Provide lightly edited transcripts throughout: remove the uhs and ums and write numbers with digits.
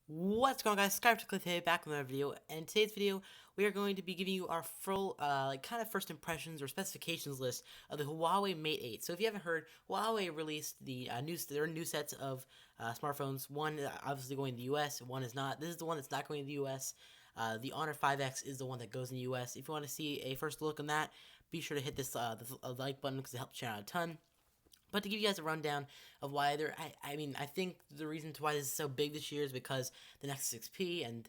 What's going on, guys? Skype today, back with another video, and in today's video we are going to be giving you our full kind of first impressions or specifications list of the Huawei Mate 8. So if you haven't heard, Huawei released their new sets of smartphones. One obviously going to the US, one is not. This is the one that's not going to the US. The Honor 5X is the one that goes in the US. If you want to see a first look on that, be sure to hit this the like button because it helps the channel out a ton. But to give you guys a rundown of why I think the reason to why this is so big this year is because the Nexus 6P and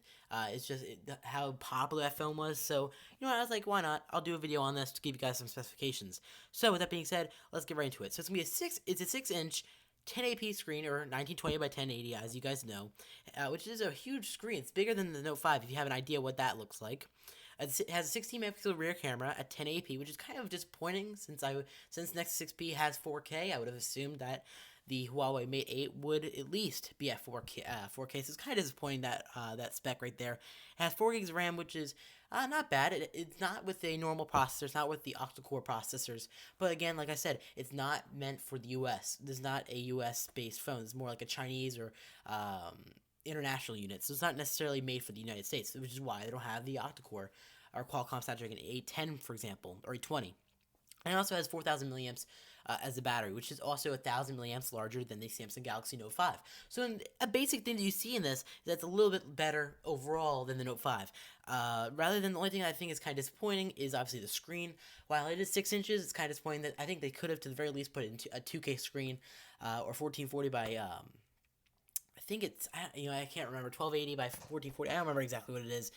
it's just how popular that phone was. So, you know what, I was like, why not? I'll do a video on this to give you guys some specifications. So, with that being said, let's get right into it. So, it's a 6-inch 1080p screen, or 1920 by 1080, as you guys know, which is a huge screen. It's bigger than the Note 5, if you have an idea what that looks like. It has a 16 megapixel rear camera at 1080p, which is kind of disappointing since Nexus 6P has 4K. I would have assumed that the Huawei Mate 8 would at least be at 4K. 4K, so it's kind of disappointing that that spec right there. It has 4 gigs of RAM, which is not bad. It's not with a normal processor. It's not with the octa-core processors. But again, like I said, it's not meant for the US. This is not a US-based phone. It's more like a Chinese or international unit. So it's not necessarily made for the United States, which is why they don't have the octa-core or Qualcomm Snapdragon 810, for example, or 820. And it also has 4,000 milliamps as the battery, which is also 1,000 milliamps larger than the Samsung Galaxy Note 5. So a basic thing that you see in this is that it's a little bit better overall than the Note 5. Rather than the only thing I think is kind of disappointing is obviously the screen. While it is 6 inches, it's kind of disappointing that I think they could have to the very least put it into a 2K screen or 1440 by I think it's, I can't remember, 1280 by 1440. I don't remember exactly what it is.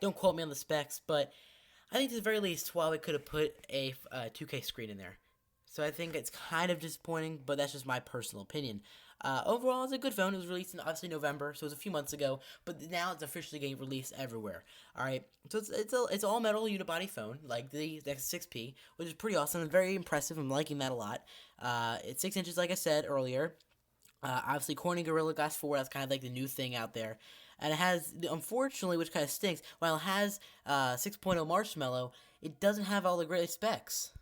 Don't quote me on the specs, but I think to the very least, Huawei could have put a 2K screen in there. So I think it's kind of disappointing, but that's just my personal opinion. Overall, it's a good phone. It was released in obviously November, so it was a few months ago, but now it's officially getting released everywhere. All right, so it's all metal unibody phone like the Nexus 6P, which is pretty awesome and very impressive. I'm liking that a lot. It's 6 inches, like I said earlier. Obviously, Corning Gorilla Glass 4, that's kind of like the new thing out there. And it has, unfortunately, which kind of stinks, while it has 6.0 Marshmallow, it doesn't have all the great specs.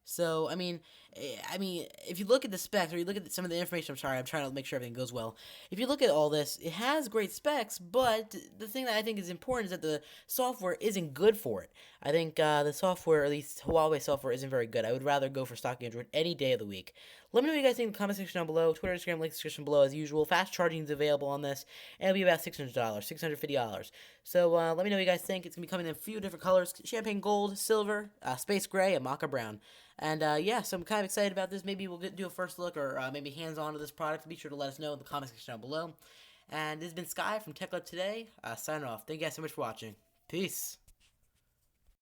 So if you look at the specs or you look at some of the information, I'm trying to make sure everything goes well. If you look at all this, it has great specs, but the thing that I think is important is that the software isn't good for it. I think the software, at least Huawei software, isn't very good. I would rather go for stock Android any day of the week. Let me know what you guys think in the comment section down below. Twitter, Instagram, link description below as usual. Fast charging is available on this, and it'll be about $600, $650. So let me know what you guys think. It's gonna be coming in a few different colors: champagne gold, silver, space gray, and maca brown. And yeah, so I'm kind of excited about this. Maybe we'll do a first look or maybe hands-on to this product. Be sure to let us know in the comment section down below. And this has been Sky from Tech Lab Today. Signing off. Thank you guys so much for watching. Peace.